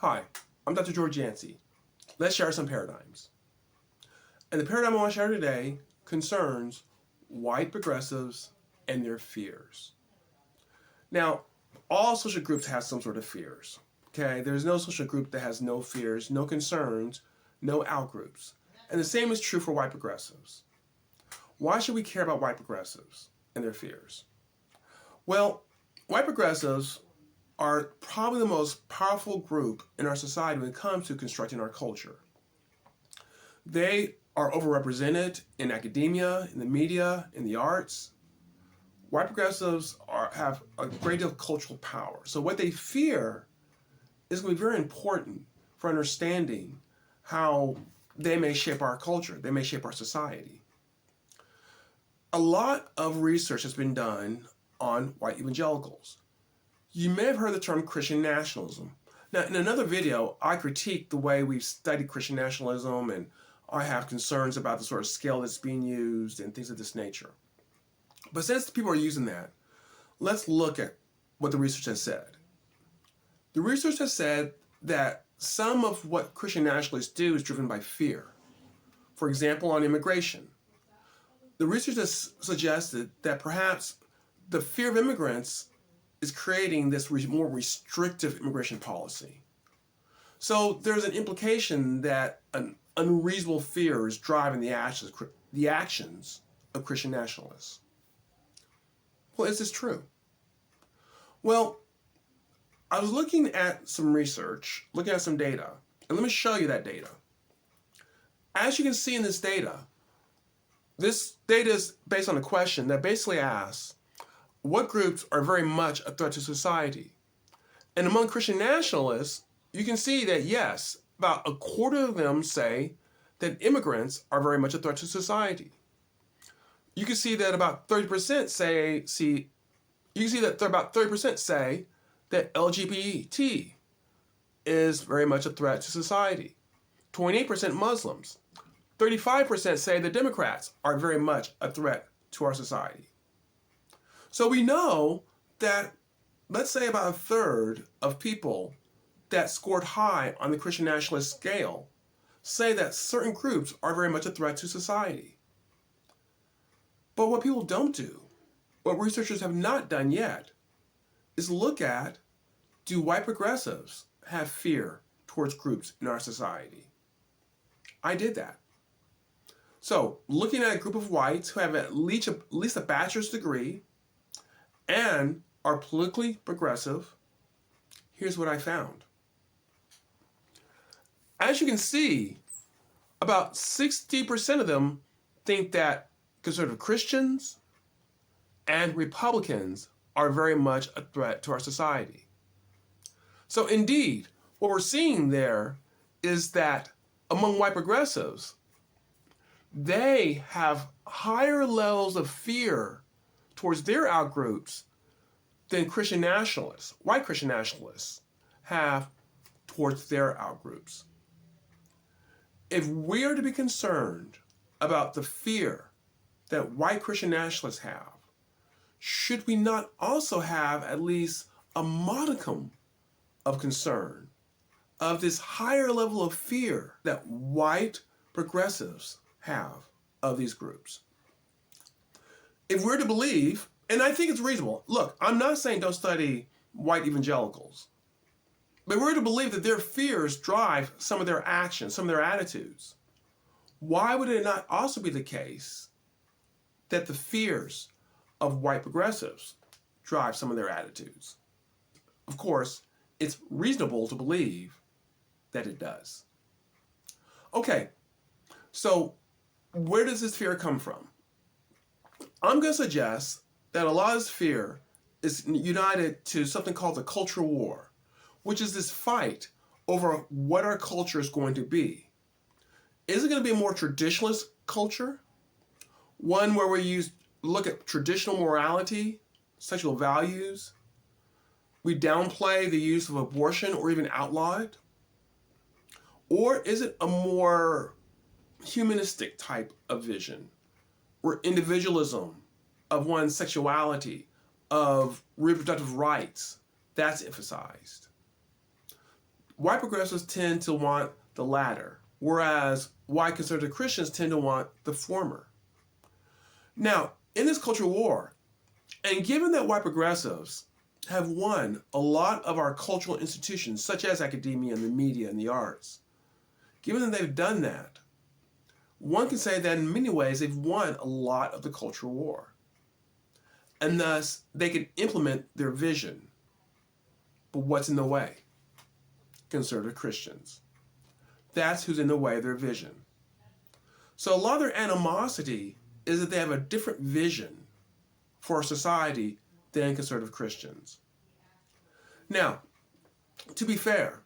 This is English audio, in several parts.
Hi, I'm Dr. George Yancey. Let's share some paradigms. And the paradigm I want to share today concerns white progressives and their fears. Now, all social groups have some sort of fears. Okay, there's no social group that has no fears, no concerns, no outgroups. And the same is true for white progressives. Why should we care about white progressives and their fears? Well, white progressives are probably the most powerful group in our society when it comes to constructing our culture. They are overrepresented in academia, in the media, in the arts. White progressives have a great deal of cultural power. So what they fear is going to be very important for understanding how they may shape our culture, they may shape our society. A lot of research has been done on white evangelicals. You may have heard the term Christian nationalism. Now, in another video, I critique the way we've studied Christian nationalism, and I have concerns about the sort of scale that's being used and things of this nature. But since people are using that, let's look at what the research has said. The research has said that some of what Christian nationalists do is driven by fear. For example, on immigration. The research has suggested that perhaps the fear of immigrants is creating this more restrictive immigration policy. So there's an implication that an unreasonable fear is driving the actions of Christian nationalists. Well, is this true? Well, I was looking at some research, looking at some data, and let me show you that data. As you can see in this data is based on a question that basically asks, what groups are very much a threat to society? And among Christian nationalists, you can see that yes, about a quarter of them say that immigrants are very much a threat to society. You can see that about 30% say that LGBT is very much a threat to society. 28% Muslims. 35% say the Democrats are very much a threat to our society. So we know that, let's say about a third of people that scored high on the Christian nationalist scale say that certain groups are very much a threat to society. But what people don't do, what researchers have not done yet, is look at, do white progressives have fear towards groups in our society? I did that. So, looking at a group of whites who have at least a bachelor's degree and are politically progressive, here's what I found. As you can see, about 60% of them think that conservative Christians and Republicans are very much a threat to our society. So indeed, what we're seeing there is that among white progressives, they have higher levels of fear towards their outgroups than Christian nationalists, white Christian nationalists, have towards their outgroups. If we are to be concerned about the fear that white Christian nationalists have, should we not also have at least a modicum of concern of this higher level of fear that white progressives have of these groups? If we're to believe, and I think it's reasonable, look, I'm not saying don't study white evangelicals, but we're to believe that their fears drive some of their actions, some of their attitudes. Why would it not also be the case that the fears of white progressives drive some of their attitudes? Of course, it's reasonable to believe that it does. Okay, so where does this fear come from? I'm going to suggest that a lot of this fear is united to something called the cultural war, which is this fight over what our culture is going to be. Is it going to be a more traditionalist culture? One where we look at traditional morality, sexual values? We downplay the use of abortion or even outlaw it? Or is it a more humanistic type of vision, where individualism of one's sexuality, of reproductive rights, that's emphasized? White progressives tend to want the latter, whereas white conservative Christians tend to want the former. Now, in this cultural war, and given that white progressives have won a lot of our cultural institutions, such as academia and the media and the arts, given that they've done that, one can say that in many ways they've won a lot of the cultural war. And thus, they can implement their vision. But what's in the way? Conservative Christians. That's who's in the way of their vision. So a lot of their animosity is that they have a different vision for society than conservative Christians. Now, to be fair,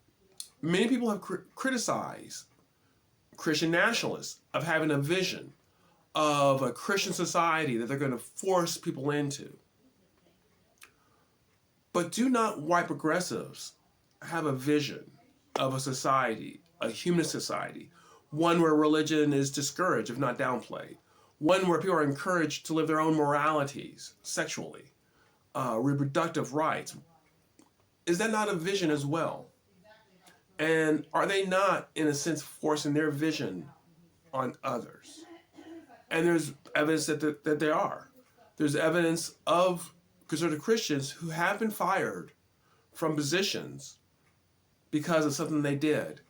many people have criticized Christian nationalists of having a vision of a Christian society that they're going to force people into. But do not white progressives have a vision of a society, a humanist society, one where religion is discouraged, if not downplayed, one where people are encouraged to live their own moralities sexually, reproductive rights? Is that not a vision as well? And are they not, in a sense, forcing their vision on others? And there's evidence that they are. There's evidence of conservative Christians who have been fired from positions because of something they did.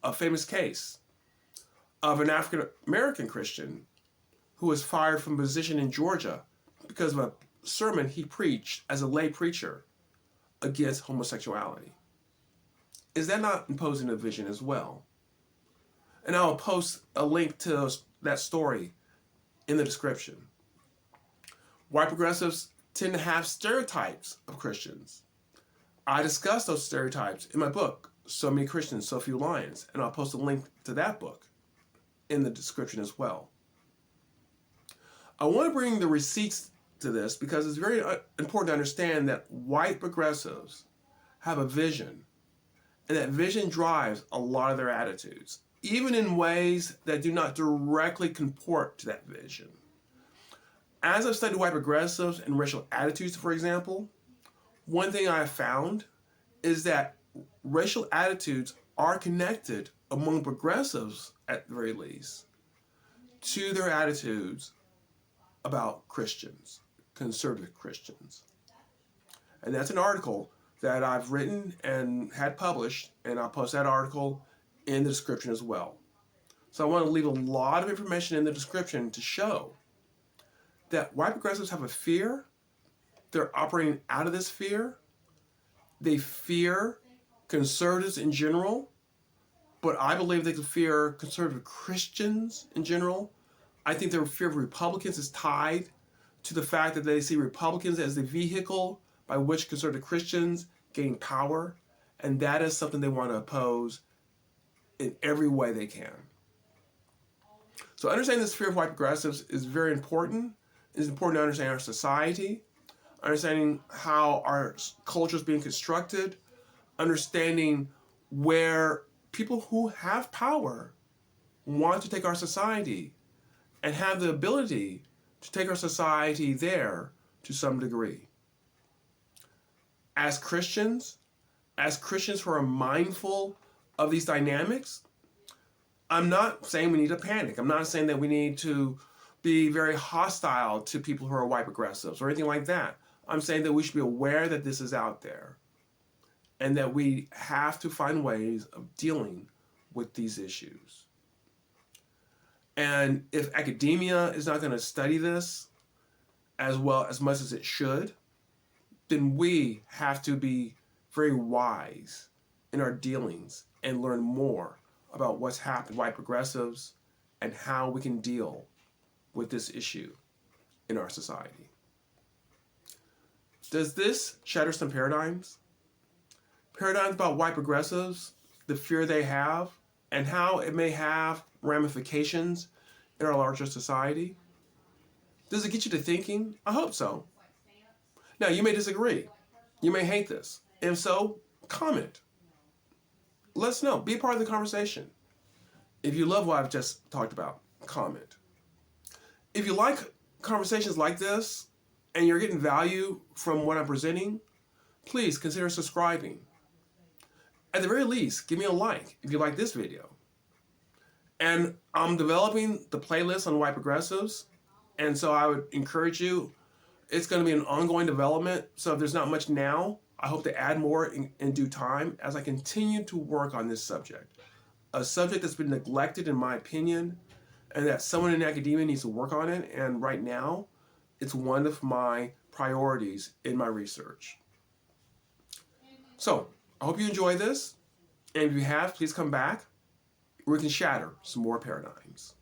A famous case of an African American Christian who was fired from a position in Georgia because of a sermon he preached as a lay preacher against homosexuality. Is that not imposing a vision as well? And I'll post a link to that story in the description. White progressives tend to have stereotypes of Christians. I discuss those stereotypes in my book, So Many Christians, So Few Lions, and I'll post a link to that book in the description as well. I want to bring the receipts to this because it's very important to understand that white progressives have a vision, and that vision drives a lot of their attitudes, even in ways that do not directly comport to that vision. As I've studied white progressives and racial attitudes, for example, one thing I have found is that racial attitudes are connected among progressives, at the very least, to their attitudes about Christians, conservative Christians. And that's an article that I've written and had published, and I'll post that article in the description as well. So I want to leave a lot of information in the description to show that white progressives have a fear. They're operating out of this fear. They fear conservatives in general, but I believe they fear conservative Christians in general. I think their fear of Republicans is tied to the fact that they see Republicans as the vehicle by which conservative Christians gain power, and that is something they want to oppose in every way they can. So understanding this fear of white progressives is very important. It's important to understand our society, understanding how our culture is being constructed, understanding where people who have power want to take our society and have the ability to take our society there to some degree. As Christians who are mindful of these dynamics, I'm not saying we need to panic. I'm not saying that we need to be very hostile to people who are white progressives or anything like that. I'm saying that we should be aware that this is out there and that we have to find ways of dealing with these issues. And if academia is not going to study this as well as much as it should, then we have to be very wise in our dealings and learn more about what's happened to white progressives and how we can deal with this issue in our society. Does this shatter some paradigms? Paradigms about white progressives, the fear they have, and how it may have ramifications in our larger society? Does it get you to thinking? I hope so. Now, you may disagree. You may hate this. If so, comment. Let us know. Be a part of the conversation. If you love what I've just talked about, comment. If you like conversations like this and you're getting value from what I'm presenting, please consider subscribing. At the very least, give me a like if you like this video. And I'm developing the playlist on white progressives, and so I would encourage you. It's going to be an ongoing development, so if there's not much now, I hope to add more in due time as I continue to work on this subject. A subject that's been neglected, in my opinion, and that someone in academia needs to work on it, and right now, it's one of my priorities in my research. So, I hope you enjoy this, and if you have, please come back. We can shatter some more paradigms.